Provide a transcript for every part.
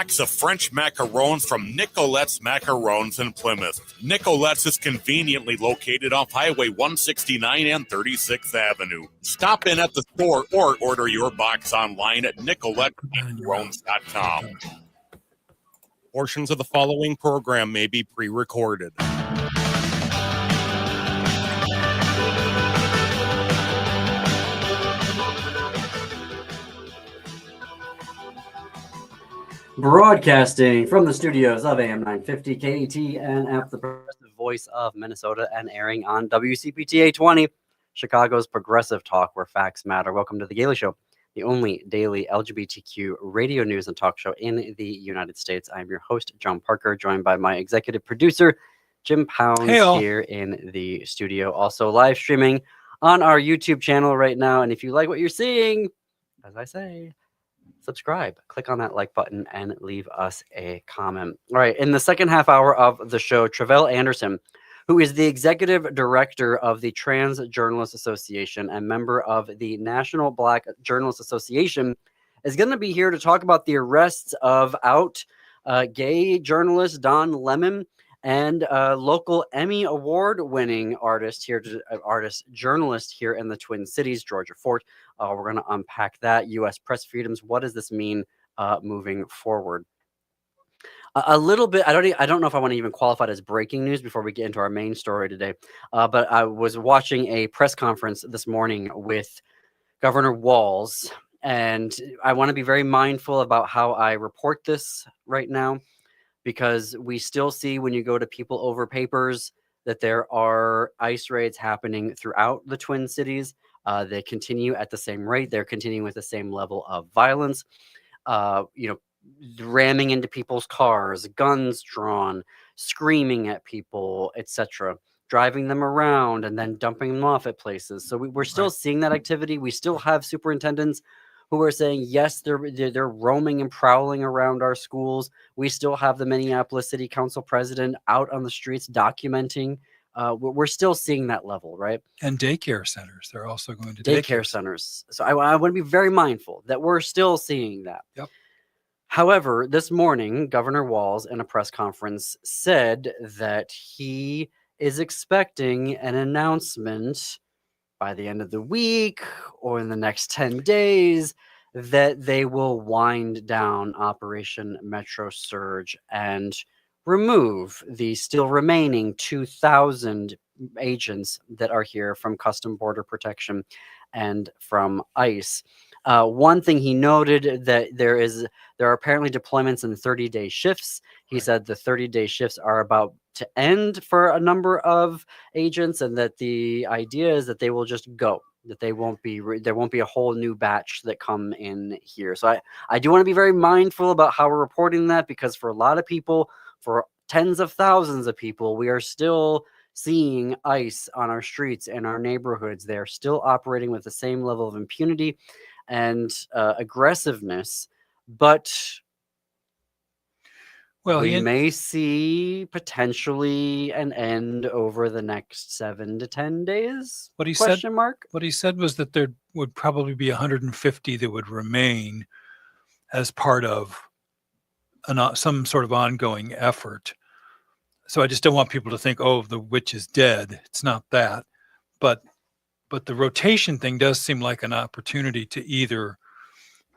box of French macarons from Nicolette's Macarons in Plymouth. Nicolette's is conveniently located off Highway 169 and 36th Avenue. Stop in at the store or order your box online at nicolettemacarons.com. Portions of the following program may be pre-recorded. Broadcasting from the studios of AM 950 KETNF, the progressive voice of Minnesota, and airing on WCPT 820, Chicago's progressive talk where facts matter. Welcome to The Gailey Show, the only daily LGBTQ radio news and talk show in the United States. I'm your host, John Parker, joined by my executive producer, Jim Pounds, here in the studio. Also live streaming on our YouTube channel right now. And if you like what you're seeing, as I say, subscribe, click on that like button, and leave us a comment. All right, in the second half hour of the show, Travell Anderson, who is the executive director of the Trans Journalists Association and member of the National Black Journalists Association, is going to be here to talk about the arrests of gay journalist Don Lemon and local Emmy Award-winning journalist here in the Twin Cities, Georgia Fort. We're going to unpack that. U.S. press freedoms. What does this mean moving forward? A little bit. I don't know if I want to even qualify it as breaking news before we get into our main story today. But I was watching a press conference this morning with Governor Walz, and I want to be very mindful about how I report this right now, because we still see, when you go to People Over Papers, that there are ICE raids happening throughout the Twin Cities. They continue at the same rate. They're continuing with the same level of violence, ramming into people's cars, guns drawn, screaming at people, etc., driving them around and then dumping them off at places. So we're still seeing that activity. We still have superintendents who are saying, yes, they're roaming and prowling around our schools. We still have the Minneapolis City Council president out on the streets documenting. We're still seeing that level, right? And daycare centers. They're also going to daycare centers. So I want to be very mindful that we're still seeing that. Yep. However, this morning, Governor Walz in a press conference said that he is expecting an announcement by the end of the week or in the next 10 days that they will wind down Operation Metro Surge and remove the still remaining 2,000 agents that are here from Custom Border Protection and from ICE. One thing he noted, that there are apparently deployments in 30-day shifts. He said the 30-day shifts are about to end for a number of agents, and that the idea is that they will just go, that there won't be a whole new batch that come in here. So I do want to be very mindful about how we're reporting that, because for a lot of people, for tens of thousands of people, we are still seeing ICE on our streets and our neighborhoods. They're still operating with the same level of impunity and aggressiveness, but we may see potentially an end over the next 7 to 10 days. What he said was that there would probably be 150 that would remain as part of some sort of ongoing effort. So I just don't want people to think, oh, the witch is dead. It's not that. But the rotation thing does seem like an opportunity to either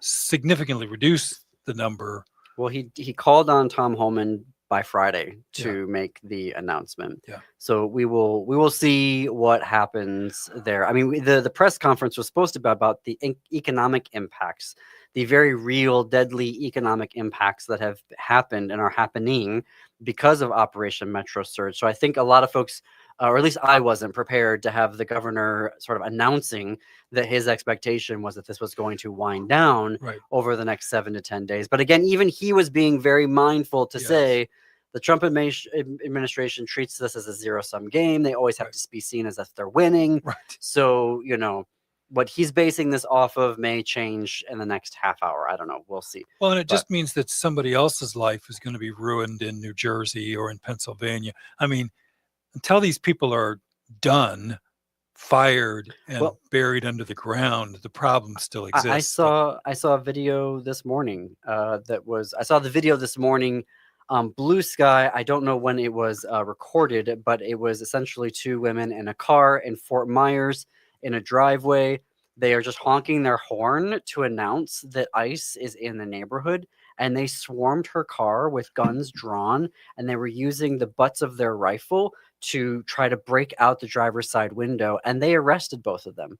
significantly reduce the number. Well, he called on Tom Homan by Friday to make the announcement. Yeah. So we will see what happens there. I mean, the press conference was supposed to be about the economic impacts, the very real, deadly economic impacts that have happened and are happening because of Operation Metro Surge. So I think a lot of folks, or at least I wasn't prepared to have the governor sort of announcing that his expectation was that this was going to wind down over the next 7 to 10 days. But again, even he was being very mindful to say the Trump administration treats this as a zero-sum game. They always have to be seen as if they're winning. Right. So, what he's basing this off of may change in the next half hour. I don't know. We'll see. Well, and it just means that somebody else's life is going to be ruined in New Jersey or in Pennsylvania. I mean, until these people are done, fired and Well- buried under the ground, the problem still exists. I saw a video this morning. I saw the video this morning. Blue Sky. I don't know when it was recorded, but it was essentially two women in a car in Fort Myers in a driveway. They are just honking their horn to announce that ICE is in the neighborhood, and they swarmed her car with guns drawn, and they were using the butts of their rifle to try to break out the driver's side window, and they arrested both of them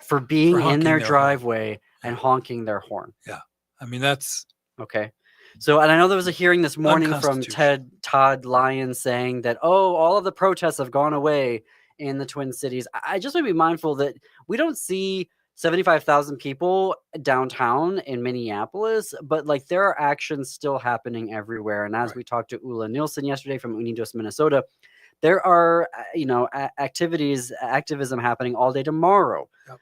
for being in honking their their horn. driveway and honking their horn. I mean, that's Okay. So, and I know there was a hearing this morning from Unconstitutional. Todd Lyons saying that, oh, all of the protests have gone away in the Twin Cities. I just want to be mindful that we don't see 75,000 people downtown in Minneapolis, but like there are actions still happening everywhere. And as Right. we talked to Ula Nielsen yesterday from Unidos, Minnesota, there are, activism happening all day tomorrow. Yep.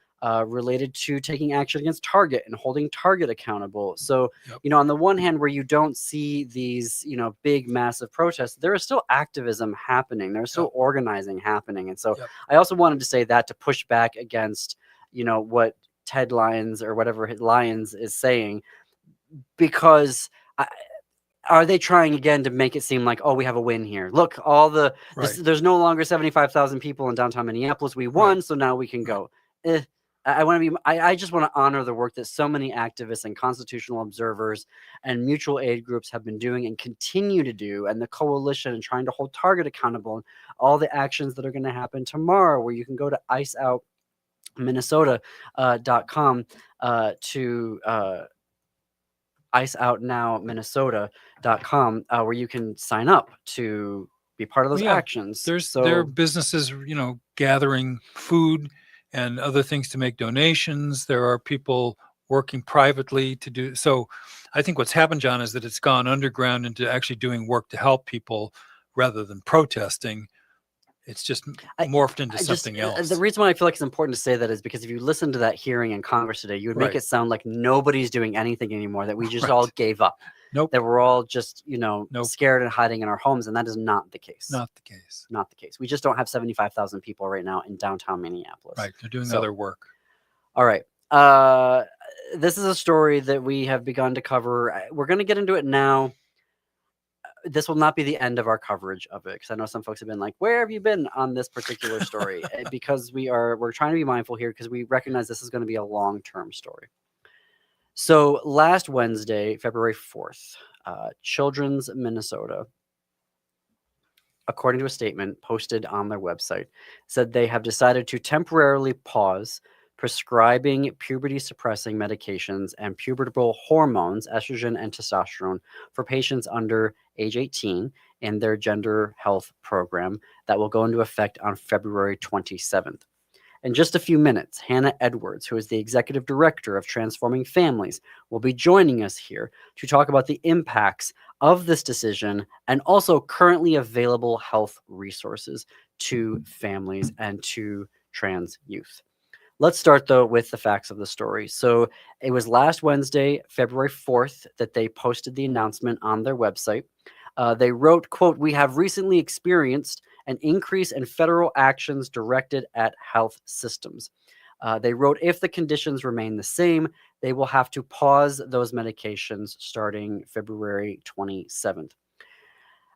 Related to taking action against Target and holding Target accountable. So, Yep. on the one hand, where you don't see these, big, massive protests, there is still activism happening. There's still organizing happening. And so Yep. I also wanted to say that to push back against, what Ted Lyons or whatever Lyons is saying, because are they trying again to make it seem like, oh, we have a win here? Look, right. there's no longer 75,000 people in downtown Minneapolis. We won, so now we can go. I just want to honor the work that so many activists and constitutional observers and mutual aid groups have been doing and continue to do, and the coalition and trying to hold Target accountable, and all the actions that are going to happen tomorrow, where you can go to iceoutminnesota.com to iceoutnowminnesota.com, where you can sign up to be part of those actions. There are businesses, gathering food and other things to make donations. There are people working privately to do so. I think what's happened, John, is that it's gone underground into actually doing work to help people rather than protesting. It's just morphed into something else. The reason why I feel like it's important to say that is because if you listen to that hearing in Congress today, you would make it sound like nobody's doing anything anymore, that we just all gave up. Nope. That we're all just, scared and hiding in our homes. And that is not the case. Not the case. Not the case. We just don't have 75,000 people right now in downtown Minneapolis. Right. They're doing other work. All right. This is a story that we have begun to cover. We're going to get into it now. This will not be the end of our coverage of it, because I know some folks have been like, where have you been on this particular story? Because we're trying to be mindful here, because we recognize this is going to be a long-term story. So last Wednesday, February 4th, Children's Minnesota, according to a statement posted on their website, said they have decided to temporarily pause prescribing puberty-suppressing medications and pubertal hormones, estrogen and testosterone, for patients under age 18 in their gender health program that will go into effect on February 27th. In just a few minutes, Hannah Edwards, who is the executive director of Transforming Families, will be joining us here to talk about the impacts of this decision and also currently available health resources to families and to trans youth. Let's start, though, with the facts of the story. So it was last Wednesday, February 4th, that they posted the announcement on their website. They wrote, quote, "We have recently experienced an increase in federal actions directed at health systems." They wrote, if the conditions remain the same, they will have to pause those medications starting February 27th.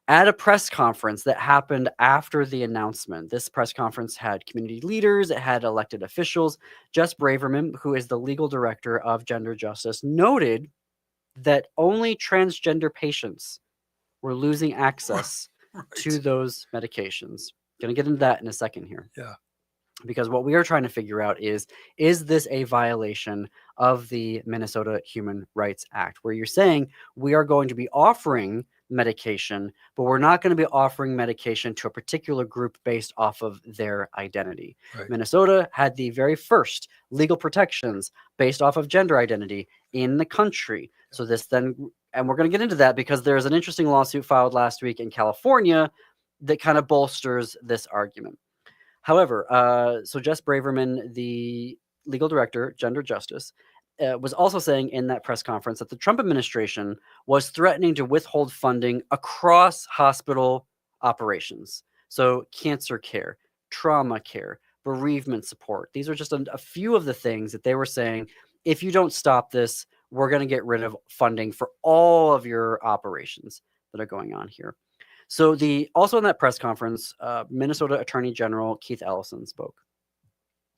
At a press conference that happened after the announcement, this press conference had community leaders, it had elected officials. Jess Braverman, who is the legal director of Gender Justice, noted that only transgender patients were losing access to those medications. Going to get into that in a second here. Yeah. Because what we are trying to figure out is this a violation of the Minnesota Human Rights Act, where you're saying we are going to be offering medication, but we're not going to be offering medication to a particular group based off of their identity. Right. Minnesota had the very first legal protections based off of gender identity in the country. So this then, and we're going to get into that because there's an interesting lawsuit filed last week in California that kind of bolsters this argument. However, so Jess Braverman, the legal director, Gender Justice, was also saying in that press conference that the Trump administration was threatening to withhold funding across hospital operations. So cancer care, trauma care, bereavement support. These are just a few of the things that they were saying. If you don't stop this, we're going to get rid of funding for all of your operations that are going on here. So also in that press conference, Minnesota Attorney General Keith Ellison spoke.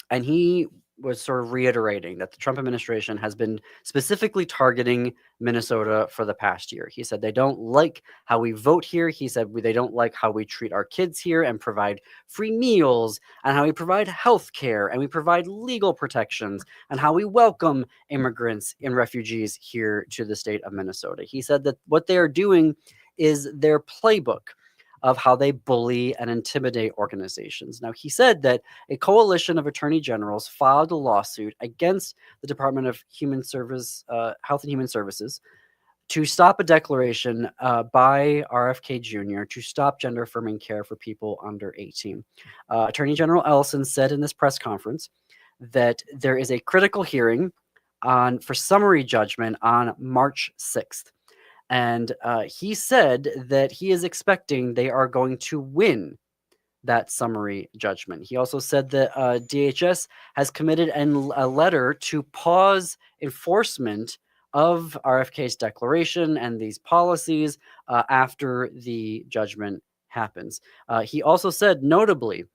And he was sort of reiterating that the Trump administration has been specifically targeting Minnesota for the past year. He said they don't like how we vote here. He said they don't like how we treat our kids here and provide free meals, and how we provide health care, and we provide legal protections, and how we welcome immigrants and refugees here to the state of Minnesota. He said that what they are doing is their playbook of how they bully and intimidate organizations. Now, he said that a coalition of attorney generals filed a lawsuit against the Department of Health and Human Services to stop a declaration by RFK Jr. to stop gender-affirming care for people under 18. Attorney General Ellison said in this press conference that there is a critical hearing for summary judgment on March 6th. And he said that he is expecting they are going to win that summary judgment. He also said that DHS has committed a letter to pause enforcement of RFK's declaration and these policies after the judgment happens. He also said, notably,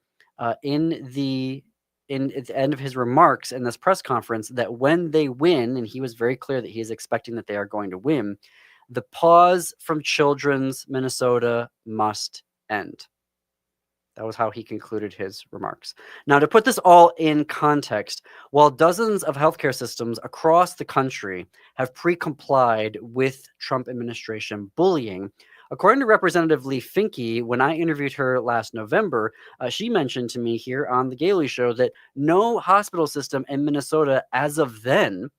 at the end of his remarks in this press conference, that when they win, and he was very clear that he is expecting that they are going to win, the pause from Children's Minnesota must end. That was how he concluded his remarks. Now, to put this all in context, while dozens of healthcare systems across the country have pre-complied with Trump administration bullying, according to Representative Lee Finke, when I interviewed her last November, she mentioned to me here on The Gailey Show that no hospital system in Minnesota as of then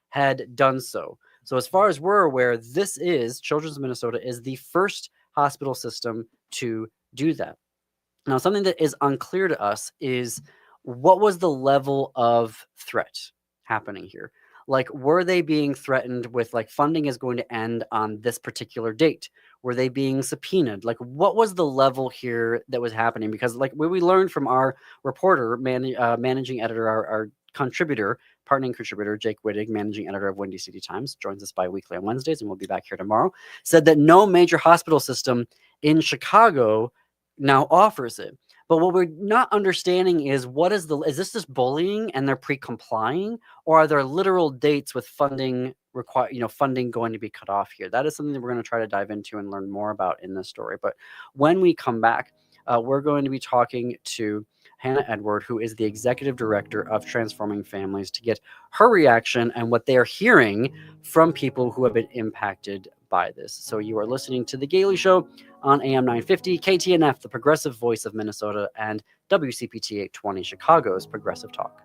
had done so. So as far as we're aware, Children's Minnesota is the first hospital system to do that. Now, something that is unclear to us is what was the level of threat happening here? Like, were they being threatened with, like, funding is going to end on this particular date? Were they being subpoenaed? Like, what was the level here that was happening? Because, like, what we learned from our reporter, managing editor, our partnering contributor, Jake Wittig, managing editor of Windy City Times, joins us bi-weekly on Wednesdays, and we'll be back here tomorrow, said that no major hospital system in Chicago now offers it. But what we're not understanding is is this just bullying and they're pre-complying, or are there literal dates with funding going to be cut off here? That is something that we're going to try to dive into and learn more about in this story. But when we come back, we're going to be talking to Hannah Edward, who is the executive director of Transforming Families, to get her reaction and what they are hearing from people who have been impacted by this. So you are listening to The Gailey Show on AM 950, KTNF, the progressive voice of Minnesota, and WCPT 820, Chicago's progressive talk.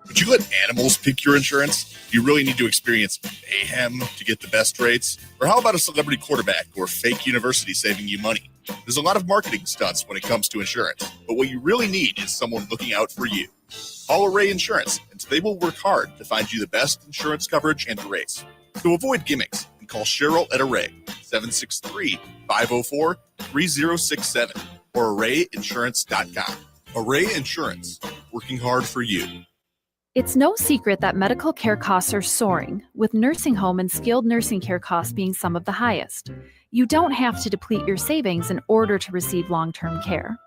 Would you let animals pick your insurance? Do you really need to experience mayhem to get the best rates? Or how about a celebrity quarterback or fake university saving you money? There's a lot of marketing stunts when it comes to insurance, but what you really need is someone looking out for you. Call Array Insurance, and they will work hard to find you the best insurance coverage and rates. So avoid gimmicks and call Cheryl at Array, 763-504-3067, or arrayinsurance.com. Array Insurance, working hard for you. It's no secret that medical care costs are soaring, with nursing home and skilled nursing care costs being some of the highest. You don't have to deplete your savings in order to receive long-term care.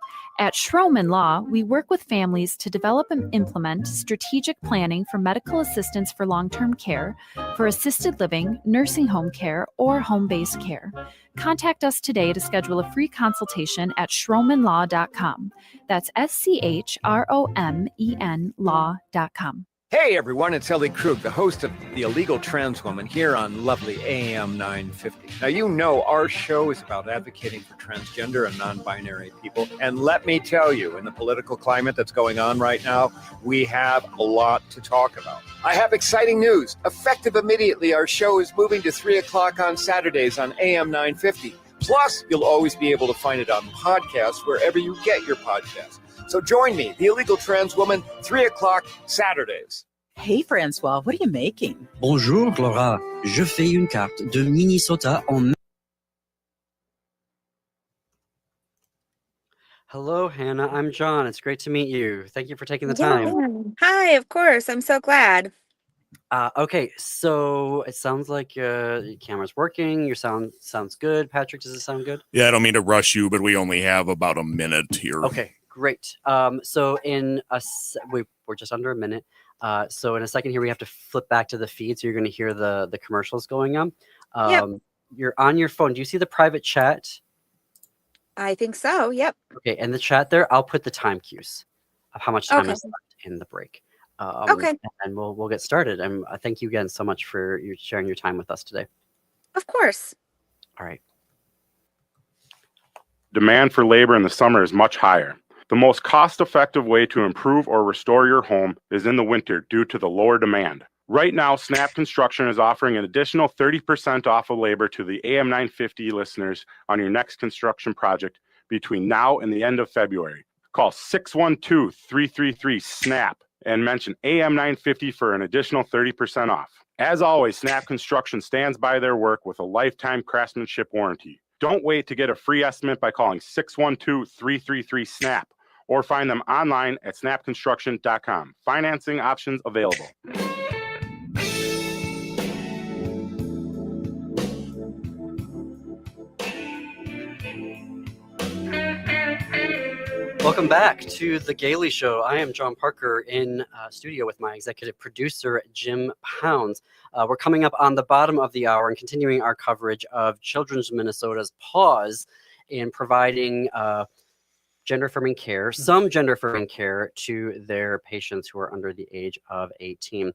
At Schroman Law, we work with families to develop and implement strategic planning for medical assistance for long-term care, for assisted living, nursing home care, or home-based care. Contact us today to schedule a free consultation at schromenlaw.com. That's SCHROMEN law.com. Hey everyone, it's Ellie Krug, the host of The Illegal Trans Woman here on lovely AM 950. Now you know our show is about advocating for transgender and non-binary people. And let me tell you, in the political climate that's going on right now, we have a lot to talk about. I have exciting news. Effective immediately, our show is moving to 3 o'clock on Saturdays on AM 950. Plus, you'll always be able to find it on podcasts wherever you get your podcasts. So join me, The Illegal Trans Woman, 3 o'clock Saturdays. Hey, Francois, what are you making? Bonjour, Laura. Je fais une carte de Minnesota en... Hello, Hannah. I'm John. It's great to meet you. Thank you for taking the time. Yeah. Hi, of course. I'm so glad. Okay, so it sounds like your camera's working. Your sound sounds good. Patrick, does it sound good? Yeah, I don't mean to rush you, but we only have about a minute here. Okay, great. So we're just under a minute. So in a second here, we have to flip back to the feed. So you're going to hear the commercials going on. Yep. You're on your phone. Do you see the private chat? I think so. Yep. Okay, in the chat there, I'll put the time cues of how much time Okay. is left in the break. Okay. And we'll get started. And thank you again so much for you sharing your time with us today. Of course. All right. Demand for labor in the summer is much higher. The most cost-effective way to improve or restore your home is in the winter due to the lower demand. Right now, Snap Construction is offering an additional 30% off of labor to the AM 950 listeners on your next construction project between now and the end of February. Call 612-333-SNAP and mention AM 950 for an additional 30% off. As always, Snap Construction stands by their work with a lifetime craftsmanship warranty. Don't wait to get a free estimate by calling 612-333-SNAP or find them online at snapconstruction.com. Financing options available. Welcome back to The Gailey Show. I am John Parker in studio with my executive producer, Jim Pounds. We're coming up on the bottom of the hour and continuing our coverage of Children's Minnesota's pause in providing gender-affirming care, some gender-affirming care to their patients who are under the age of 18.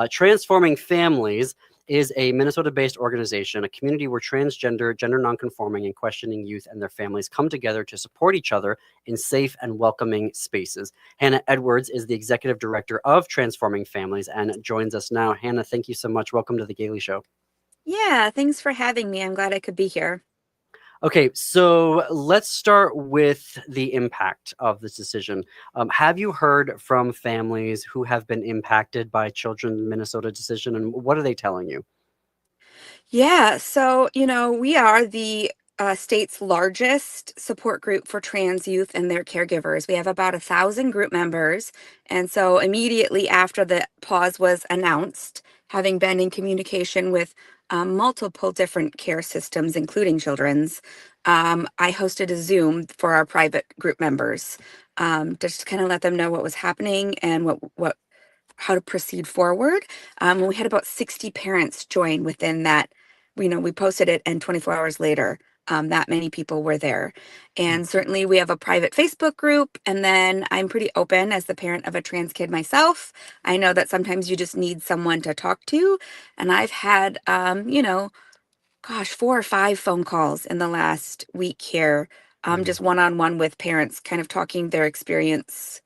Transforming Families is a Minnesota-based organization, a community where transgender, gender nonconforming, and questioning youth and their families come together to support each other in safe and welcoming spaces. Hannah Edwards is the executive director of Transforming Families and joins us now. Hannah, thank you so much. Welcome to The Gailey Show. Yeah. Thanks for having me. I'm glad I could be here. Okay, so let's start with the impact of this decision. Have you heard from families who have been impacted by Children's Minnesota decision, and what are they telling you? Yeah. So, we are the state's largest support group for trans youth and their caregivers. We have about 1,000 group members. And so immediately after the pause was announced, having been in communication with multiple different care systems, including Children's, I hosted a Zoom for our private group members, just to kind of let them know what was happening and how to proceed forward. We had about 60 parents join within that. We posted it, and 24 hours later, that many people were there. And certainly we have a private Facebook group. And then I'm pretty open as the parent of a trans kid myself. I know that sometimes you just need someone to talk to. And I've had, 4 or 5 phone calls in the last week here, just one-on-one with parents, kind of talking their experience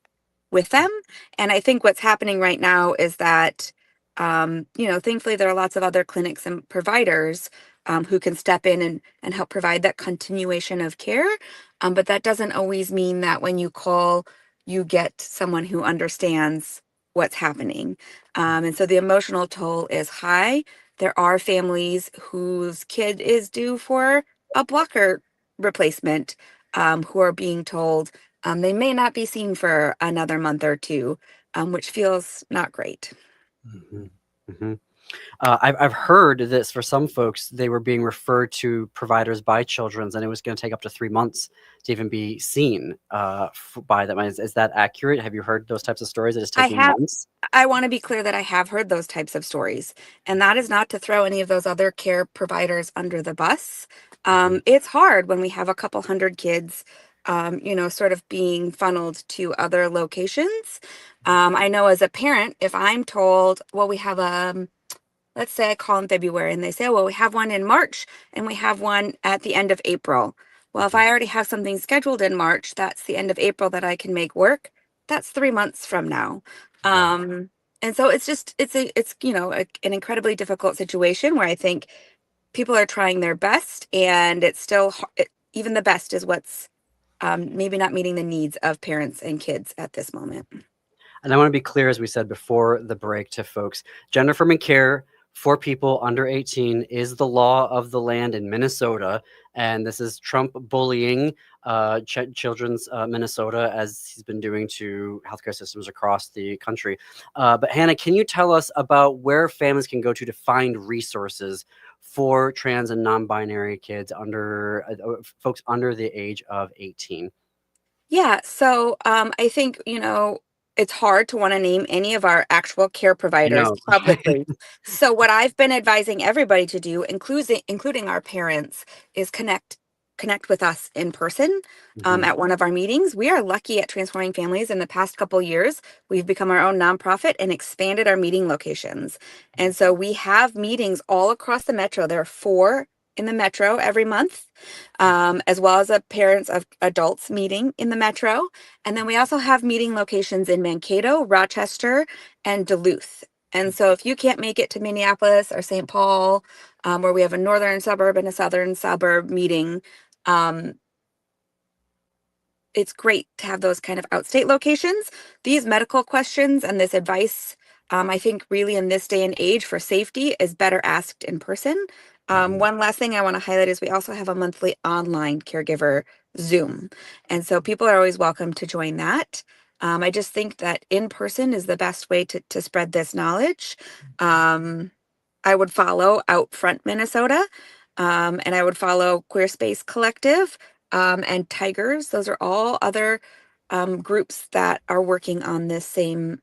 with them. And I think what's happening right now is that, thankfully there are lots of other clinics and providers who can step in and help provide that continuation of care. But that doesn't always mean that when you call, you get someone who understands what's happening. And so the emotional toll is high. There are families whose kid is due for a blocker replacement, who are being told they may not be seen for another month or two, which feels not great. Mm-hmm. Mm-hmm. I've heard this for some folks, they were being referred to providers by Children's, and it was going to take up to 3 months to even be seen by them. Is that accurate? Have you heard those types of stories? That it's taking months? I want to be clear that I have heard those types of stories, and that is not to throw any of those other care providers under the bus. It's hard when we have a couple hundred kids, sort of being funneled to other locations. I know as a parent, if I'm told, well, we have let's say I call in February and they say, well, we have one in March and we have one at the end of April. Well, if I already have something scheduled in March, that's the end of April that I can make work. That's 3 months from now. And so it's an incredibly difficult situation where I think people are trying their best, and it's still even the best is what's maybe not meeting the needs of parents and kids at this moment. And I want to be clear, as we said before the break to folks, gender affirming care for people under 18 is the law of the land in Minnesota. And this is Trump bullying Children's Minnesota, as he's been doing to healthcare systems across the country. But Hannah, can you tell us about where families can go to find resources for trans and non-binary kids under folks under the age of 18? Yeah, so I think, it's hard to want to name any of our actual care providers know. publicly. So what I've been advising everybody to do, including our parents, is connect with us in person at one of our meetings. We are lucky at Transforming Families. In the past couple years, we've become our own nonprofit and expanded our meeting locations. And so we have meetings all across the metro. There are 4 in the metro every month, as well as a parents of adults meeting in the metro. And then we also have meeting locations in Mankato, Rochester, and Duluth. And so if you can't make it to Minneapolis or St. Paul, where we have a northern suburb and a southern suburb meeting, it's great to have those kind of outstate locations. These medical questions and this advice, I think really in this day and age for safety is better asked in person. One last thing I want to highlight is we also have a monthly online caregiver Zoom. And so people are always welcome to join that. I just think that in person is the best way to spread this knowledge. I would follow Out Front Minnesota, and I would follow Queer Space Collective and Tigers. Those are all other groups that are working on this same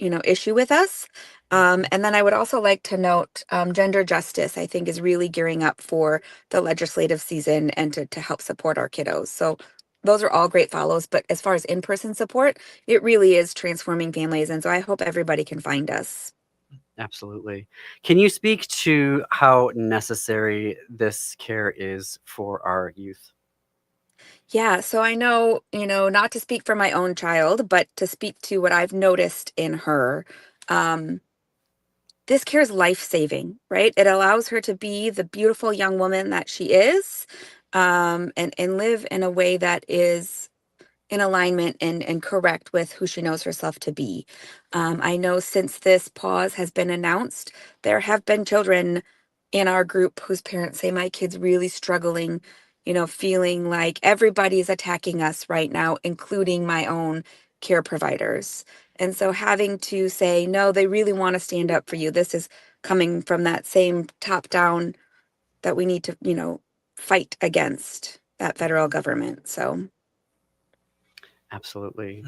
issue with us. And then I would also like to note Gender Justice, I think, is really gearing up for the legislative season and to help support our kiddos. So those are all great follows. But as far as in-person support, it really is Transforming Families. And so I hope everybody can find us. Absolutely. Can you speak to how necessary this care is for our youth? Yeah, so I know, not to speak for my own child, but to speak to what I've noticed in her. This care is life-saving, right? It allows her to be the beautiful young woman that she is, and live in a way that is in alignment and correct with who she knows herself to be. I know since this pause has been announced, there have been children in our group whose parents say, my kid's really struggling, feeling like everybody's attacking us right now, including my own care providers. And so having to say, no, they really want to stand up for you. This is coming from that same top down that we need to, fight against that federal government. So. Absolutely.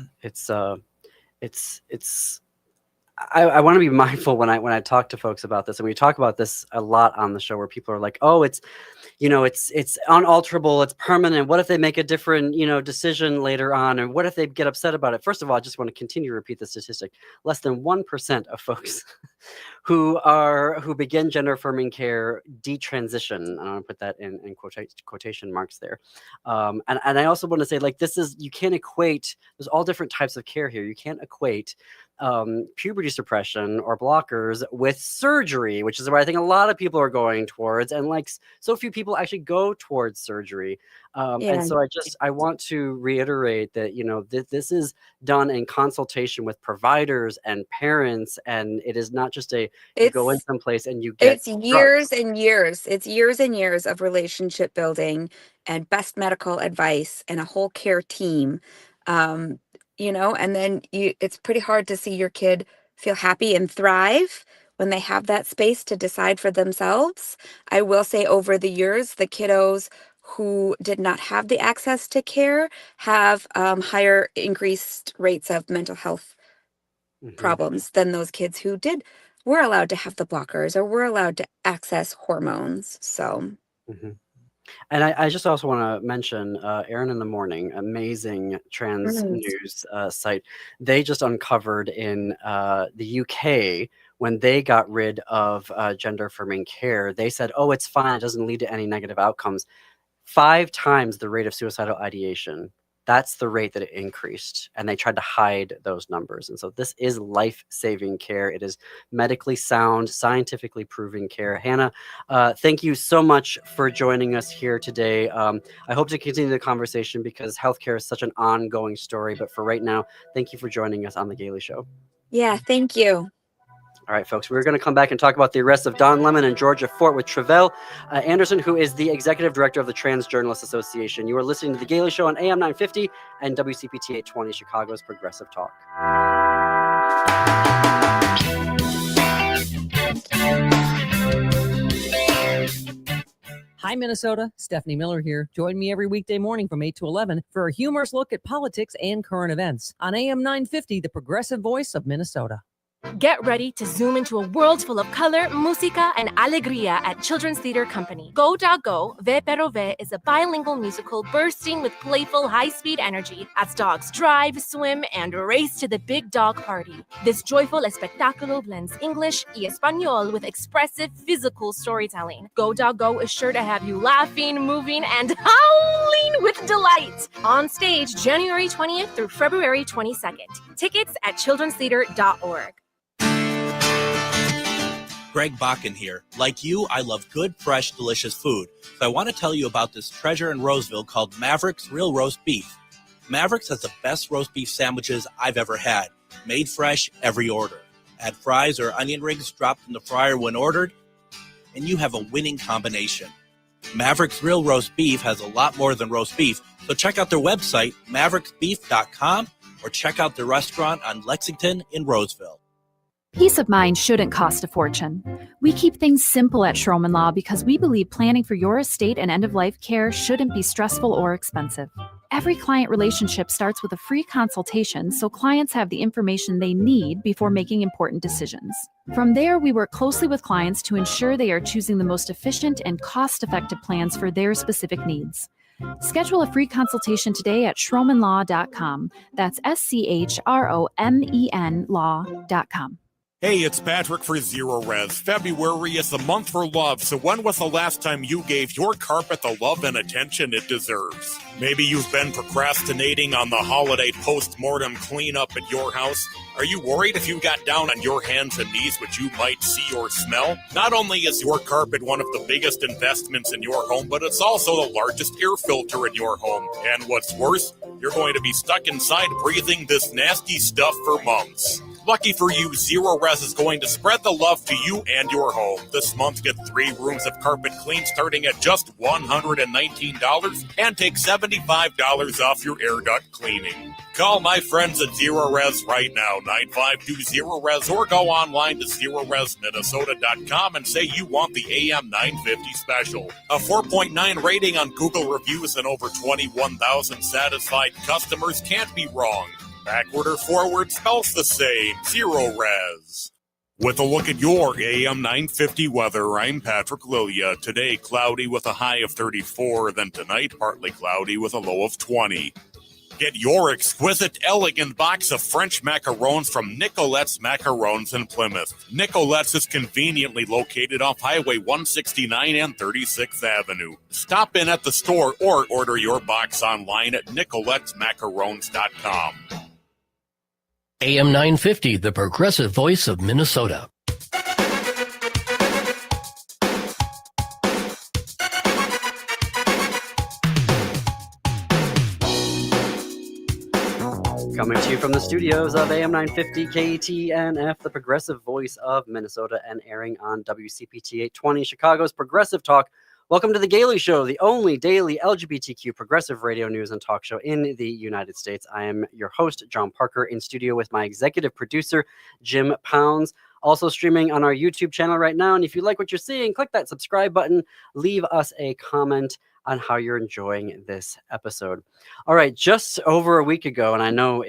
I want to be mindful when I talk to folks about this, and we talk about this a lot on the show, where people are like, oh, it's unalterable, it's permanent. What if they make a different, decision later on? And what if they get upset about it? First of all, I just want to continue to repeat the statistic. Less than 1% of folks who begin gender affirming care detransition. I want to put that in quotation marks there. And I also want to say, you can't equate, there's all different types of care here. You can't equate puberty suppression or blockers with surgery, which is where I think a lot of people are going towards, and so few people actually go towards surgery. And so I want to reiterate that this is done in consultation with providers and parents, and it is not just you go in someplace and you get it's years and years. It's years and years of relationship building and best medical advice and a whole care team. And then it's pretty hard to see your kid feel happy and thrive when they have that space to decide for themselves. I will say over the years, the kiddos who did not have the access to care have higher increased rates of mental health problems than those kids who were allowed to have the blockers or were allowed to access hormones. So. And I just also want to mention Aaron in the Morning, amazing trans news site. They just uncovered in the UK, when they got rid of gender affirming care, they said, oh, it's fine, it doesn't lead to any negative outcomes. 5 times the rate of suicidal ideation that's the rate that it increased. And they tried to hide those numbers. And so this is life-saving care. It is medically sound, scientifically proven care. Hannah, thank you so much for joining us here today. I hope to continue the conversation because healthcare is such an ongoing story. But for right now, thank you for joining us on The Gailey Show. Yeah, thank you. All right, folks, we're going to come back and talk about the arrest of Don Lemon and Georgia Fort with Travell Anderson, who is the executive director of the Trans Journalists Association. You are listening to The Gailey Show on AM 950 and WCPT 820, Chicago's Progressive Talk. Hi, Minnesota. Stephanie Miller here. Join me every weekday morning from 8 to 11 for a humorous look at politics and current events on AM 950, the progressive voice of Minnesota. Get ready to zoom into a world full of color, música, and alegría at Children's Theater Company. Go Da Go, Ve Pero Ve is a bilingual musical bursting with playful, high-speed energy as dogs drive, swim, and race to the big dog party. This joyful espectáculo blends English y Espanol with expressive physical storytelling. Go Da Go is sure to have you laughing, moving, and howling with delight. On stage January 20th through February 22nd. Tickets at childrenstheater.org. Greg Bakken here. Like you, I love good, fresh, delicious food. So I want to tell you about this treasure in Roseville called Maverick's Real Roast Beef. Maverick's has the best roast beef sandwiches I've ever had. Made fresh, every order. Add fries or onion rings dropped in the fryer when ordered, and you have a winning combination. Maverick's Real Roast Beef has a lot more than roast beef, so check out their website, mavericksbeef.com, or check out their restaurant on Lexington in Roseville. Peace of mind shouldn't cost a fortune. We keep things simple at Schroman Law because we believe planning for your estate and end-of-life care shouldn't be stressful or expensive. Every client relationship starts with a free consultation so clients have the information they need before making important decisions. From there, we work closely with clients to ensure they are choosing the most efficient and cost-effective plans for their specific needs. Schedule a free consultation today at schromenlaw.com. That's SCHROMEN law.com. Hey, it's Patrick for Zero Res. February is the month for love, so when was the last time you gave your carpet the love and attention it deserves? Maybe you've been procrastinating on the holiday post-mortem cleanup at your house. Are you worried if you got down on your hands and knees what you might see or smell? Not only is your carpet one of the biggest investments in your home, but it's also the largest air filter in your home. And what's worse, you're going to be stuck inside breathing this nasty stuff for months. Lucky for you, Zero Res is going to spread the love to you and your home. This month, get 3 rooms of carpet clean starting at just $119 and take $75 off your air duct cleaning. Call my friends at Zero Res right now, 952-ZERO-RES, or go online to ZeroResMinnesota.com and say you want the AM 950 special. A 4.9 rating on Google reviews and over 21,000 satisfied customers can't be wrong. Backward or forward spells the same. Zero Res. With a look at your AM 950 weather, I'm Patrick Lilia. Today, cloudy with a high of 34. Then tonight, partly cloudy with a low of 20. Get your exquisite, elegant box of French macarons from Nicolette's Macarons in Plymouth. Nicolette's is conveniently located off Highway 169 and 36th Avenue. Stop in at the store or order your box online at nicolettesmacarons.com. AM 950, the progressive voice of Minnesota. Coming to you from the studios of AM 950 KTNF, the progressive voice of Minnesota, and airing on WCPT 820, Chicago's Progressive Talk. Welcome to The Gailey Show, the only daily LGBTQ progressive radio news and talk show in the United States. I am your host, John Parker, in studio with my executive producer, Jim Pounds. Also streaming on our YouTube channel right now. And if you like what you're seeing, click that subscribe button. Leave us a comment on how you're enjoying this episode. All right, just over a week ago, and I know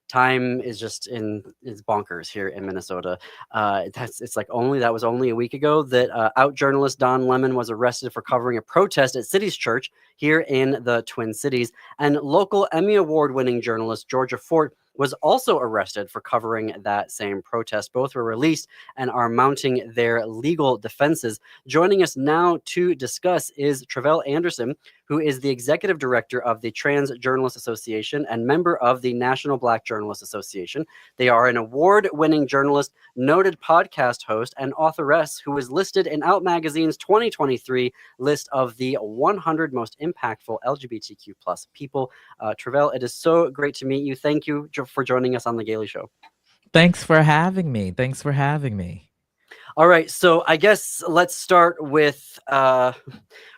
time is just is bonkers here in Minnesota. That was only a week ago that out journalist Don Lemon was arrested for covering a protest at City's Church here in the Twin Cities, and local Emmy Award winning journalist Georgia Fort was also arrested for covering that same protest. Both were released and are mounting their legal defenses. Joining us now to discuss is Travell Anderson, who is the executive director of the Trans Journalists Association and member of the National Black Journalists Association. They are an award-winning journalist, noted podcast host, and authoress who was listed in Out Magazine's 2023 list of the 100 most impactful LGBTQ plus people. Travell, it is so great to meet you. Thank you for joining us on The Gailey Show. Thanks for having me. Thanks for having me. All right, so I guess let's start with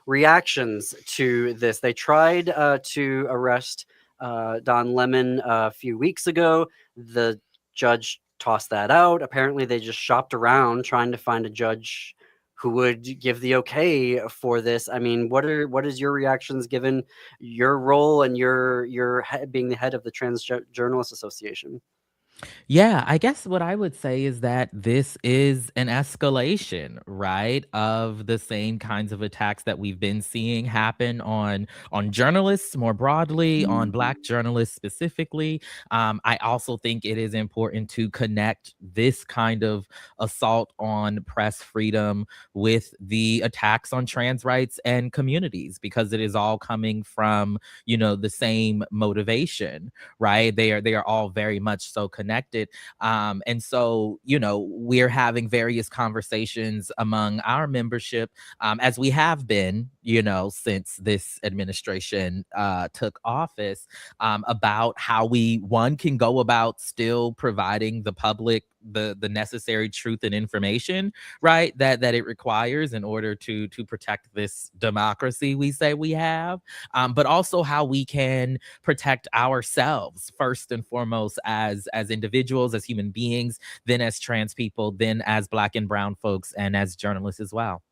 reactions to this. They tried to arrest Don Lemon a few weeks ago. The judge tossed that out. Apparently, they just shopped around trying to find a judge who would give the okay for this. I mean, what is your reactions given your role and your being the head of the Trans Journalists Association? Yeah, I guess what I would say is that this is an escalation, right, of the same kinds of attacks that we've been seeing happen on journalists more broadly, on Black journalists specifically. I also think it is important to connect this kind of assault on press freedom with the attacks on trans rights and communities, because it is all coming from, the same motivation, right? They are all very much so connected. And so, we're having various conversations among our membership, as we have been, since this administration took office, about how we can go about still providing the public the necessary truth and information, right, that it requires in order to protect this democracy we say we have, but also how we can protect ourselves first and foremost as individuals, as human beings, then as trans people, then as Black and brown folks, and as journalists as well.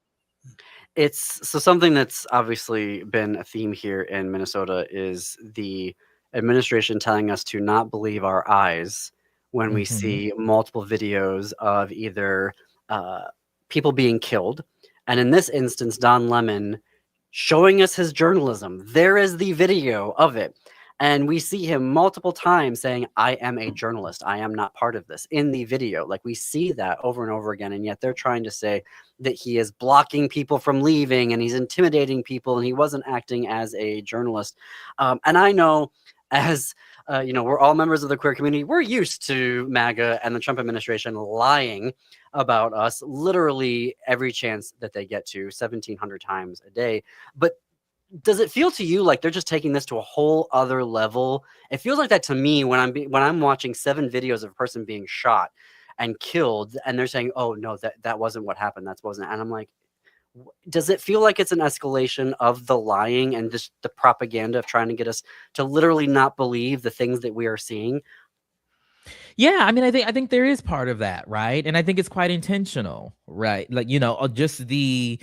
It's so something that's obviously been a theme here in Minnesota is the administration telling us to not believe our eyes when we see multiple videos of either people being killed, and in this instance, Don Lemon showing us his journalism. There is the video of it. And we see him multiple times saying, I am a journalist. I am not part of this in the video. Like, we see that over and over again. And yet they're trying to say that he is blocking people from leaving and he's intimidating people and he wasn't acting as a journalist. And I know, as we're all members of the queer community, we're used to MAGA and the Trump administration lying about us literally every chance that they get to, 1,700 times a day. But does it feel to you like they're just taking this to a whole other level? It feels like that to me when I'm watching 7 videos of a person being shot and killed, and they're saying, "Oh no, that wasn't what happened. That wasn't." And I'm like, does it feel like it's an escalation of the lying and just the propaganda of trying to get us to literally not believe the things that we are seeing? Yeah, I mean, I think there is part of that, right? And I think it's quite intentional, right? Like, just the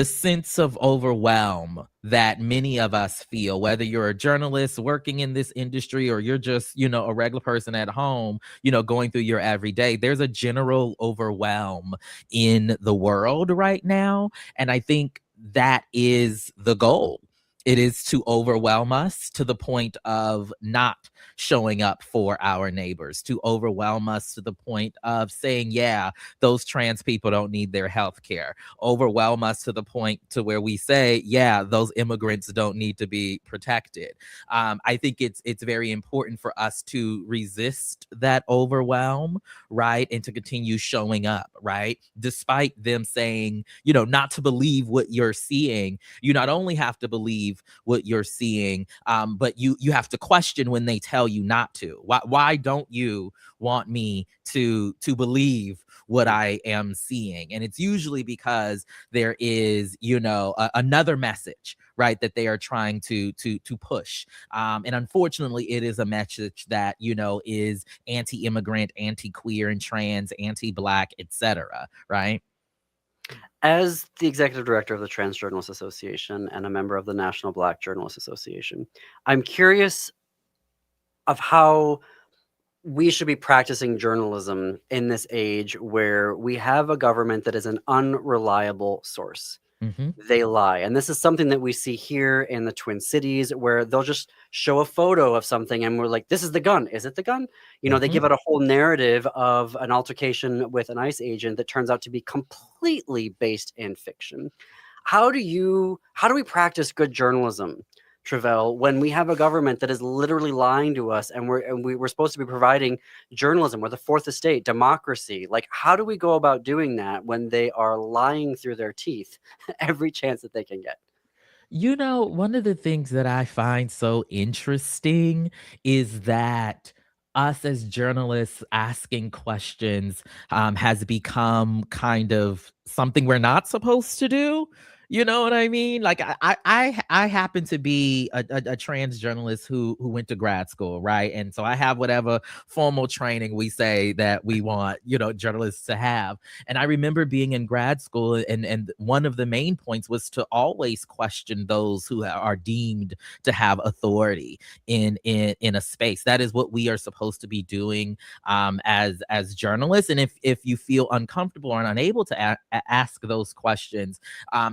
sense of overwhelm that many of us feel, whether you're a journalist working in this industry or you're just, a regular person at home, going through your everyday. There's a general overwhelm in the world right now. And I think that is the goal. It is to overwhelm us to the point of not showing up for our neighbors, to overwhelm us to the point of saying, yeah, those trans people don't need their health care, overwhelm us to the point to where we say, yeah, those immigrants don't need to be protected. I think it's very important for us to resist that overwhelm, right? And to continue showing up, right? Despite them saying, not to believe what you're seeing, you not only have to believe what you're seeing, but you have to question when they tell you not to. Why don't you want me to believe what I am seeing? And it's usually because there is, another message, right, that they are trying to push. And unfortunately, it is a message that, is anti-immigrant, anti-queer and trans, anti-Black, etc., right? As the executive director of the Trans Journalists Association and a member of the National Black Journalists Association, I'm curious of how we should be practicing journalism in this age where we have a government that is an unreliable source. They lie. And this is something that we see here in the Twin Cities, where they'll just show a photo of something and we're like, this is the gun. Is it the gun? They give it a whole narrative of an altercation with an ICE agent that turns out to be completely based in fiction. How do we practice good journalism, Travell, when we have a government that is literally lying to us, and we're supposed to be providing journalism? We're the fourth estate, democracy. Like, how do we go about doing that when they are lying through their teeth every chance that they can get? You know, one of the things that I find so interesting is that us as journalists asking questions has become kind of something we're not supposed to do. You know what I mean? Like I happen to be a trans journalist who went to grad school, right? And so I have whatever formal training we say that we want, journalists to have. And I remember being in grad school, and one of the main points was to always question those who are deemed to have authority in a space. That is what we are supposed to be doing as journalists. And if you feel uncomfortable or unable to ask those questions,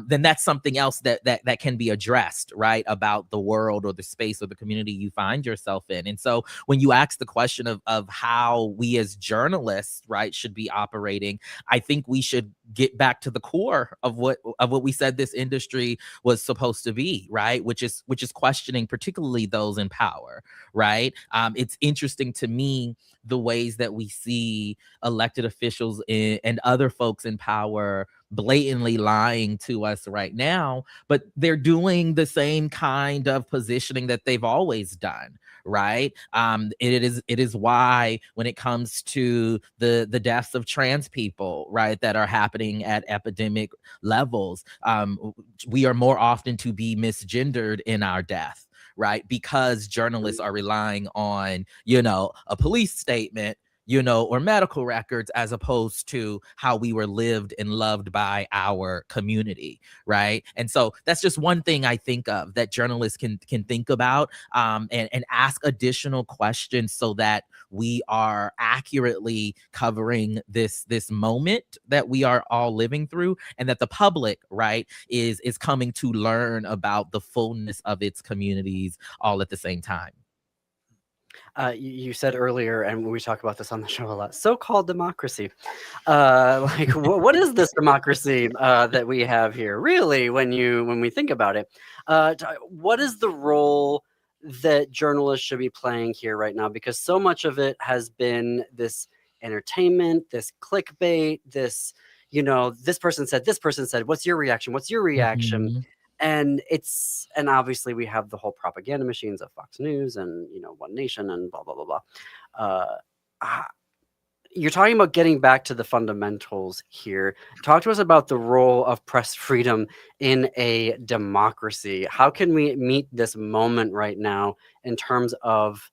then that's something else that can be addressed, right, about the world or the space or the community you find yourself in. And so when you ask the question of how we as journalists, right, should be operating, I think we should get back to the core of what we said this industry was supposed to be, right, which is questioning particularly those in power, right? It's interesting to me the ways that we see elected officials and other folks in power blatantly lying to us right now, but they're doing the same kind of positioning that they've always done, right? It is why when it comes to the deaths of trans people, right, that are happening at epidemic levels, we are more often to be misgendered in our death, right? Because journalists are relying on, a police statement, or medical records, as opposed to how we were lived and loved by our community, right? And so that's just one thing I think of that journalists can think about, and ask additional questions so that we are accurately covering this moment that we are all living through, and that the public, right, is coming to learn about the fullness of its communities all at the same time. You said earlier, and we talk about this on the show a lot, so-called democracy. What is this democracy that we have here? Really, when we think about it, what is the role that journalists should be playing here right now? Because so much of it has been this entertainment, this clickbait, this, this person said, what's your reaction? What's your reaction? Mhm. And obviously we have the whole propaganda machines of Fox News and One Nation and blah blah blah blah. You're talking about getting back to the fundamentals here. Talk to us about the role of press freedom in a democracy. How can we meet this moment right now in terms of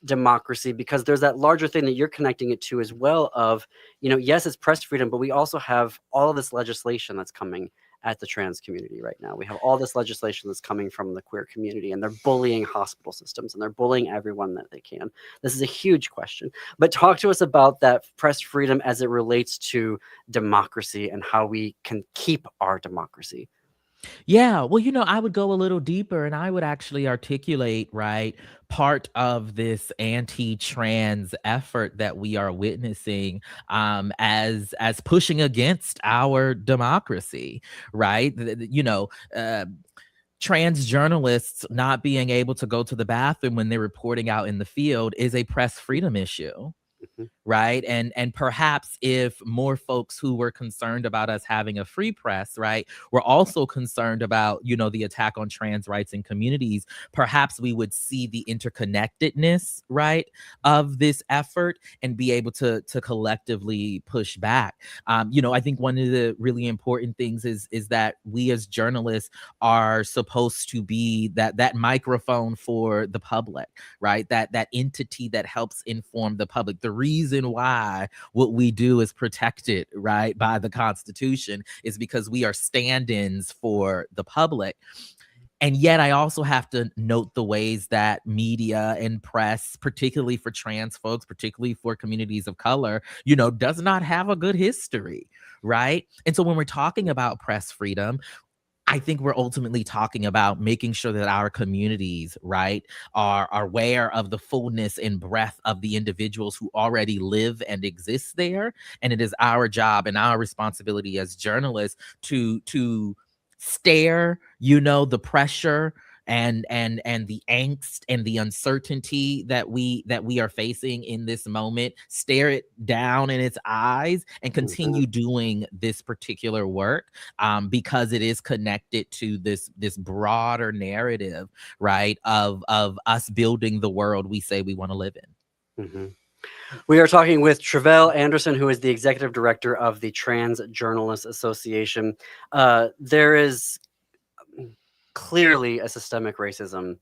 democracy? Because there's that larger thing that you're connecting it to as well of, yes, it's press freedom, but we also have all of this legislation that's coming at the trans community right now. We have all this legislation that's coming from the queer community, and they're bullying hospital systems, and they're bullying everyone that they can. This is a huge question. But talk to us about that press freedom as it relates to democracy and how we can keep our democracy. Yeah, well, I would go a little deeper, and I would actually articulate, right, part of this anti-trans effort that we are witnessing as pushing against our democracy, right? Trans journalists not being able to go to the bathroom when they're reporting out in the field is a press freedom issue. Right. And perhaps if more folks who were concerned about us having a free press, right, were also concerned about, the attack on trans rights and communities, perhaps we would see the interconnectedness, right, of this effort and be able to collectively push back. I think one of the really important things is that we as journalists are supposed to be that microphone for the public, right? That entity that helps inform the public. The reason why what we do is protected, right, by the Constitution is because we are stand-ins for the public. And yet I also have to note the ways that media and press, particularly for trans folks, particularly for communities of color, does not have a good history, right? And so when we're talking about press freedom, I think we're ultimately talking about making sure that our communities, right, are aware of the fullness and breadth of the individuals who already live and exist there. And it is our job and our responsibility as journalists to stare, the pressure and the angst and the uncertainty that we are facing in this moment, stare it down in its eyes and continue doing this particular work, because it is connected to this broader narrative, right, of us building the world we say we want to live in. Mm-hmm. We are talking with Tre'vell Anderson, who is the executive director of the Trans Journalists Association. There is clearly a systemic racism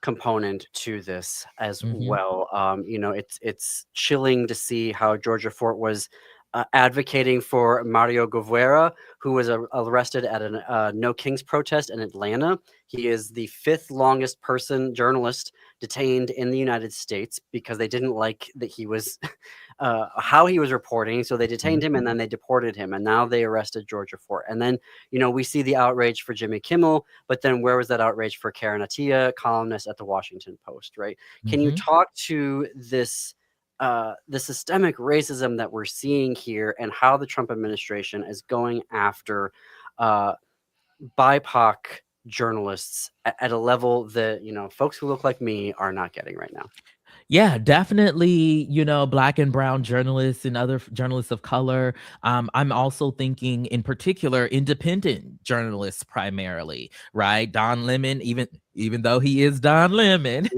component to this as well. It's chilling to see how Georgia Fort was advocating for Mario Guevara, who was arrested at a No Kings protest in Atlanta. He is the 5th longest journalist detained in the United States because they didn't like that he was how he was reporting. So they detained him and then they deported him. And now they arrested Georgia Fort. And then, we see the outrage for Jimmy Kimmel, but then where was that outrage for Karen Attiah, columnist at the Washington Post, right? Can you talk to this, the systemic racism that we're seeing here and how the Trump administration is going after BIPOC journalists at a level that, folks who look like me are not getting right now? Yeah, definitely, Black and brown journalists and other journalists of color. I'm also thinking in particular, independent journalists primarily, right? Don Lemon, even though he is Don Lemon,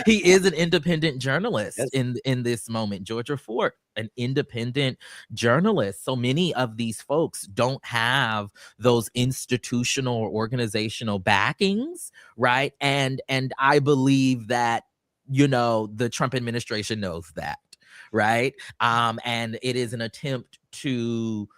he is an independent journalist in this moment. Georgia Fort, an independent journalist. So many of these folks don't have those institutional or organizational backings, right? And I believe that the Trump administration knows that, right? And it is an attempt to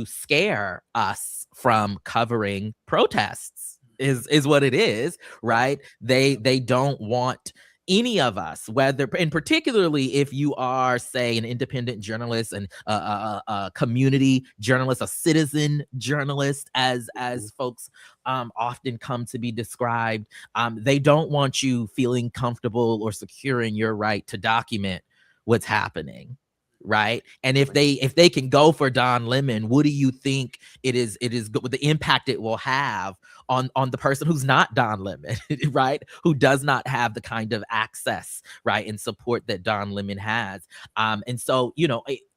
scare us from covering protests is what it is, right? They don't want any of us, whether, and particularly if you are, say, an independent journalist and a community journalist, a citizen journalist, as folks often come to be described, they don't want you feeling comfortable or secure in your right to document what's happening, right? And if they can go for Don Lemon, what do you think it is with the impact it will have on the person who's not Don Lemon, right? Who does not have the kind of access, right, and support that Don Lemon has. And so,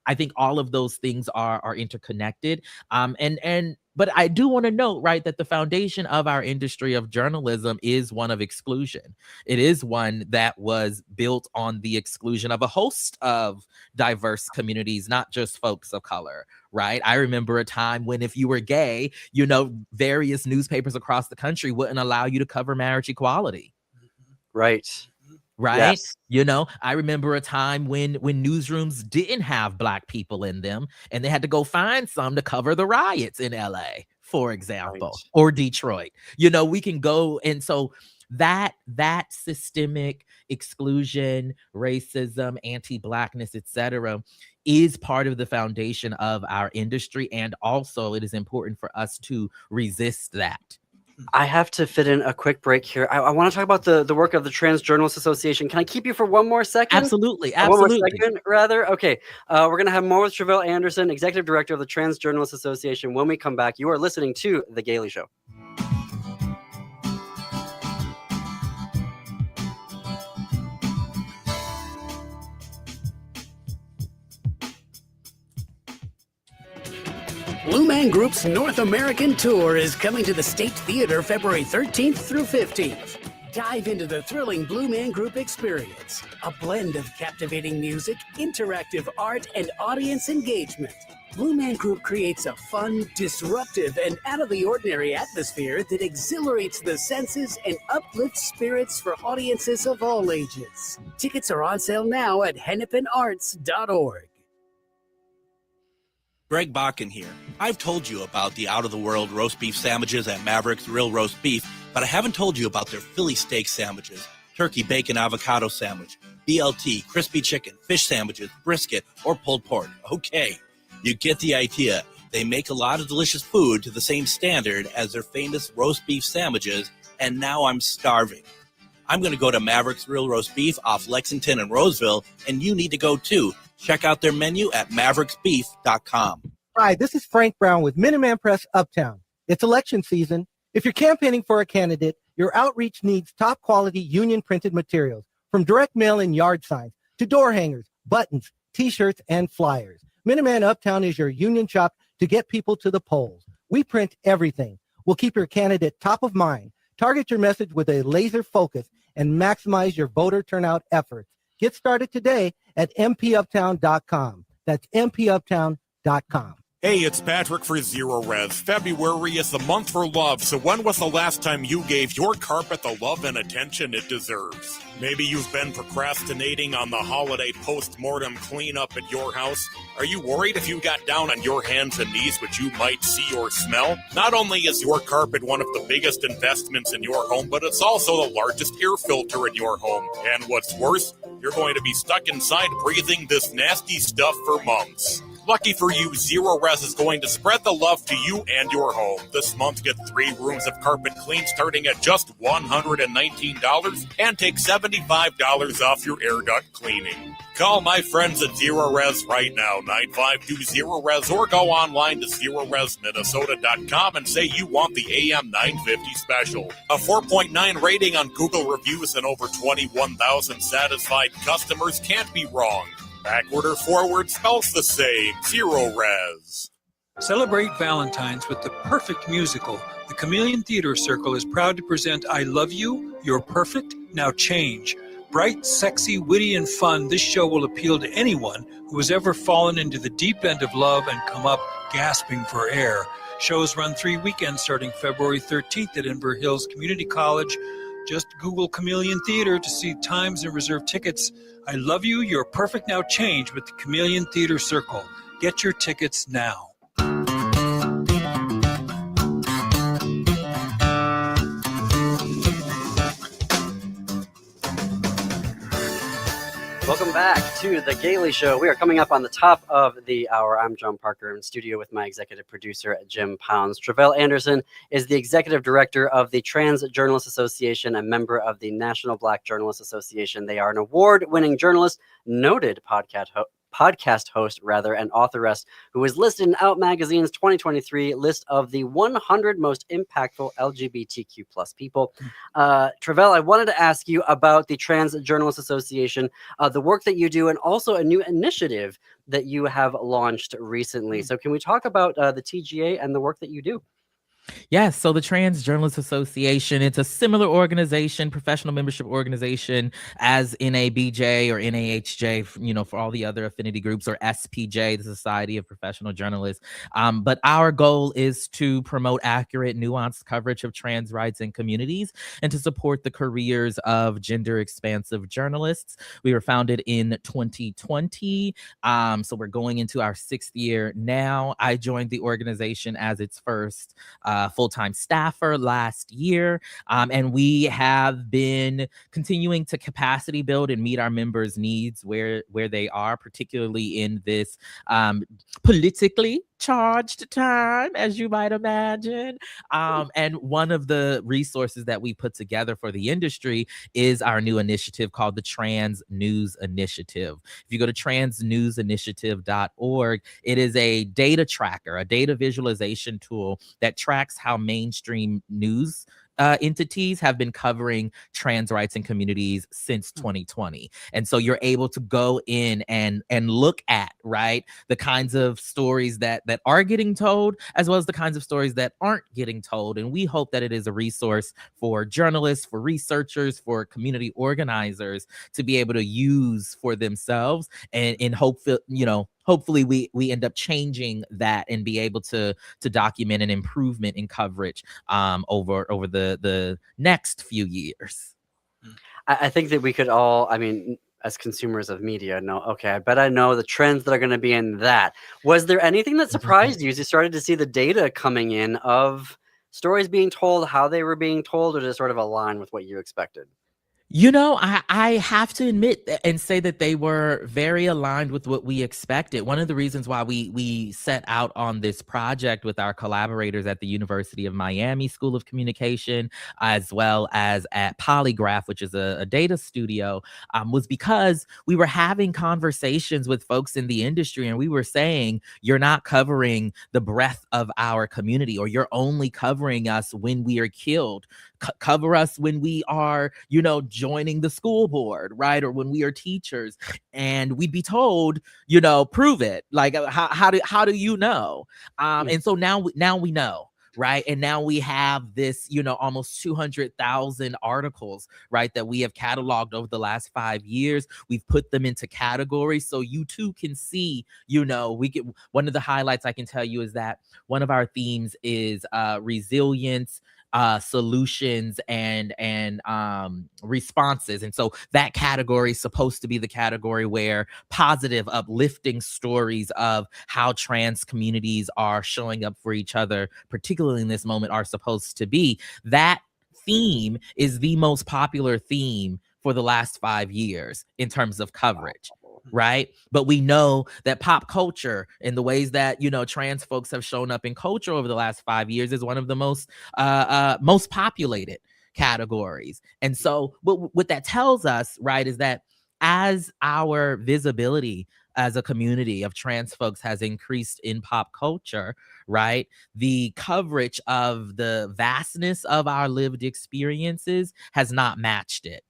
I think all of those things are interconnected. But I do want to note, right, that the foundation of our industry of journalism is one of exclusion. It is one that was built on the exclusion of a host of diverse communities, not just folks of color, right? I remember a time when if you were gay, various newspapers across the country wouldn't allow you to cover marriage equality. Right. Right. Yes. I remember a time when newsrooms didn't have Black people in them and they had to go find some to cover the riots in LA, for example, or Detroit. We can go. And so that systemic exclusion, racism, anti-Blackness, etc., is part of the foundation of our industry. And also it is important for us to resist that. I have to fit in a quick break here. I want to talk about the work of the Trans Journalists Association. Can I keep you for one more second? Absolutely. One more segment, rather. Okay. We're going to have more with Tre'vell Anderson, Executive Director of the Trans Journalists Association. When we come back, you are listening to The Gailey Show. Blue Man Group's North American Tour is coming to the State Theater February 13th through 15th. Dive into the thrilling Blue Man Group experience, a blend of captivating music, interactive art, and audience engagement. Blue Man Group creates a fun, disruptive, and out-of-the-ordinary atmosphere that exhilarates the senses and uplifts spirits for audiences of all ages. Tickets are on sale now at hennepinarts.org. Greg Bakken here. I've told you about the out-of-the-world roast beef sandwiches at Maverick's Real Roast Beef, but I haven't told you about their Philly steak sandwiches, turkey bacon avocado sandwich, BLT, crispy chicken, fish sandwiches, brisket, or pulled pork. Okay, you get the idea. They make a lot of delicious food to the same standard as their famous roast beef sandwiches, and now I'm starving. I'm going to go to Maverick's Real Roast Beef off Lexington and Roseville, and you need to go too. Check out their menu at mavericksbeef.com. Hi, this is Frank Brown with Minuteman Press Uptown. It's election season. If you're campaigning for a candidate, your outreach needs top quality union printed materials, from direct mail and yard signs to door hangers, buttons, t-shirts, and flyers. Minuteman Uptown is your union shop to get people to the polls. We print everything. We'll keep your candidate top of mind, target your message with a laser focus, and maximize your voter turnout efforts. Get started today at mpuptown.com. That's mpuptown.com. Hey, it's Patrick for Zero Res. February is the month for love, so when was the last time you gave your carpet the love and attention it deserves? Maybe you've been procrastinating on the holiday post-mortem cleanup at your house. Are you worried if you got down on your hands and knees what you might see or smell? Not only is your carpet one of the biggest investments in your home, but it's also the largest air filter in your home. And what's worse, you're going to be stuck inside breathing this nasty stuff for months. Lucky for you, Zero Res is going to spread the love to you and your home. This month, get 3 rooms of carpet clean starting at just $119 and take $75 off your air duct cleaning. Call my friends at Zero Res right now, 9520-RES, or go online to ZeroResMinnesota.com and say you want the AM 950 special. A 4.9 rating on Google reviews and over 21,000 satisfied customers can't be wrong. Backward or forward spells the same. Zero Res. Celebrate Valentine's with the perfect musical. The Chameleon Theater Circle is proud to present I Love You, You're Perfect, Now Change. Bright, sexy, witty, and fun, this show will appeal to anyone who has ever fallen into the deep end of love and come up gasping for air. Shows run 3 weekends starting February 13th at Inver Hills Community College. Just Google Chameleon Theater to see times and reserve tickets. I Love You, You're Perfect, Now Change with the Chameleon Theater Circle. Get your tickets now. Welcome back to The Gailey Show. We are coming up on the top of the hour. I'm John Parker in studio with my executive producer, Jim Pounds. Travell Anderson is the executive director of the Trans Journalists Association, a member of the National Black Journalists Association. They are an award-winning journalist, noted podcast host, and authoress who is listed in Out Magazine's 2023 list of the 100 most impactful LGBTQ plus people. Travell, I wanted to ask you about the Trans Journalists Association, the work that you do, and also a new initiative that you have launched recently. So can we talk about the TJA and the work that you do? Yes, so the Trans Journalists Association, it's a similar organization, professional membership organization as NABJ or NAHJ, for all the other affinity groups, or SPJ, the Society of Professional Journalists. But our goal is to promote accurate, nuanced coverage of trans rights and communities and to support the careers of gender-expansive journalists. We were founded in 2020, so we're going into our 6th year now. I joined the organization as its first full-time staffer last year, and we have been continuing to capacity build and meet our members' needs where they are, particularly in this politically charged time, as you might imagine. And one of the resources that we put together for the industry is our new initiative called the Trans News Initiative. If you go to transnewsinitiative.org, it is a data tracker, a data visualization tool that tracks how mainstream news entities have been covering trans rights and communities since 2020. And so you're able to go in and look at, right, the kinds of stories that are getting told, as well as the kinds of stories that aren't getting told. And we hope that it is a resource for journalists, for researchers, for community organizers to be able to use for themselves, and hopefully we end up changing that and be able to document an improvement in coverage over the next few years. I think that we could all, as consumers of media, know, okay, I bet I know the trends that are going to be in that. Was there anything that surprised you as you started to see the data coming in of stories being told, how they were being told, or just sort of align with what you expected? You know, I have to admit and say that they were very aligned with what we expected. One of the reasons why we set out on this project with our collaborators at the University of Miami School of Communication, as well as at Polygraph, which is a data studio, was because we were having conversations with folks in the industry, and we were saying, you're not covering the breadth of our community, or you're only covering us when we are killed. Cover us when we are, joining the school board, right? Or when we are teachers, and we'd be told, prove it. Like, how do you know? And so now we know. Right. And now we have this, almost 200,000 articles, right, that we have cataloged over the last 5 years. We've put them into categories so you too can see, one of the highlights I can tell you is that one of our themes is resilience, solutions, and responses. And so that category is supposed to be the category where positive, uplifting stories of how trans communities are showing up for each other, particularly in this moment, are supposed to be. That theme is the most popular theme for the last 5 years in terms of coverage. Right. But we know that pop culture, in the ways that, trans folks have shown up in culture over the last 5 years, is one of the most populated categories. And so what that tells us, right, is that as our visibility as a community of trans folks has increased in pop culture, right, the coverage of the vastness of our lived experiences has not matched it.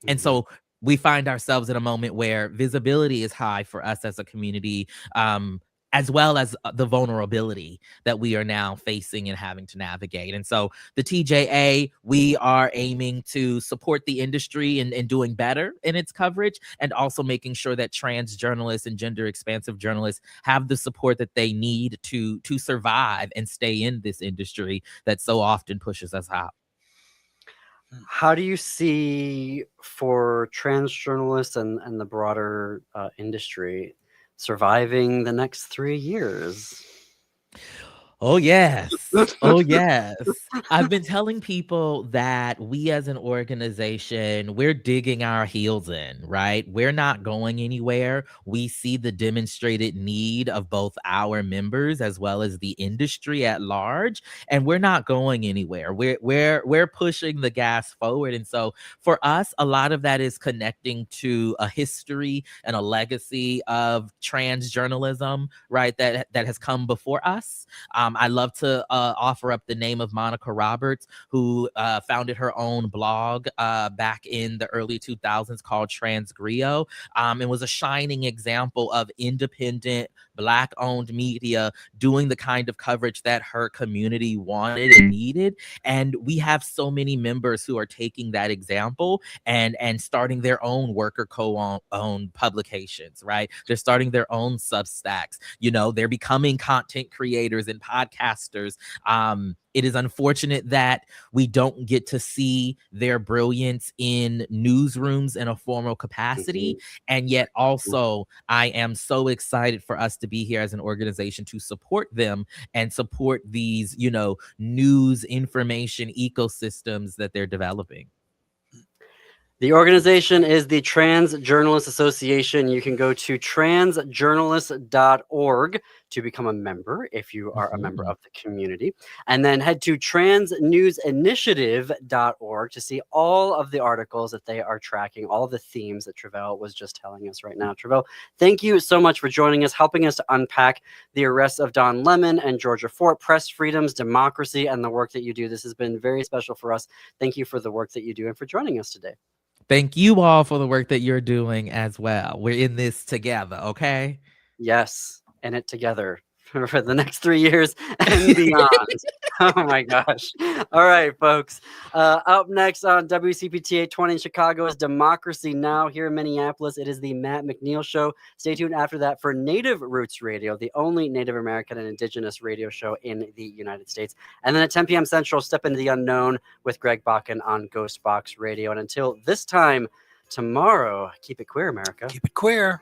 And so we find ourselves in a moment where visibility is high for us as a community, as well as the vulnerability that we are now facing and having to navigate. And so the TJA, we are aiming to support the industry in doing better in its coverage, and also making sure that trans journalists and gender expansive journalists have the support that they need to survive and stay in this industry that so often pushes us out. How do you see, for trans journalists and the broader industry, surviving the next 3 years? Oh, yes. Oh, yes. I've been telling people that we as an organization, we're digging our heels in, right? We're not going anywhere. We see the demonstrated need of both our members as well as the industry at large, and we're not going anywhere. We're pushing the gas forward. And so for us, a lot of that is connecting to a history and a legacy of trans journalism, right, that has come before us. I love to offer up the name of Monica Roberts, who founded her own blog back in the early 2000s called Transgrio, and was a shining example of independent Black-owned media doing the kind of coverage that her community wanted and needed. And we have so many members who are taking that example and starting their own worker co-owned publications, right? They're starting their own Substacks. They're becoming content creators and podcasters. It is unfortunate that we don't get to see their brilliance in newsrooms in a formal capacity. And yet also, I am so excited for us to be here as an organization to support them and support these, news information ecosystems that they're developing. The organization is the Trans Journalists Association. You can go to transjournalists.org to become a member if you are a member of the community. And then head to transnewsinitiative.org to see all of the articles that they are tracking, all of the themes that Travell was just telling us right now. Travell, thank you so much for joining us, helping us to unpack the arrests of Don Lemon and Georgia Fort, press freedoms, democracy, and the work that you do. This has been very special for us. Thank you for the work that you do and for joining us today. Thank you all for the work that you're doing as well. We're in this together, okay? Yes, in it together for the next 3 years and beyond. Oh my gosh. All right, folks. Up next on WCPT 820 in Chicago is Democracy Now! Here in Minneapolis, it is the Matt McNeil Show. Stay tuned after that for Native Roots Radio, the only Native American and Indigenous radio show in the United States. And then at 10 p.m. Central, Step into the Unknown with Greg Bakken on Ghost Box Radio. And until this time tomorrow, keep it queer, America. Keep it queer.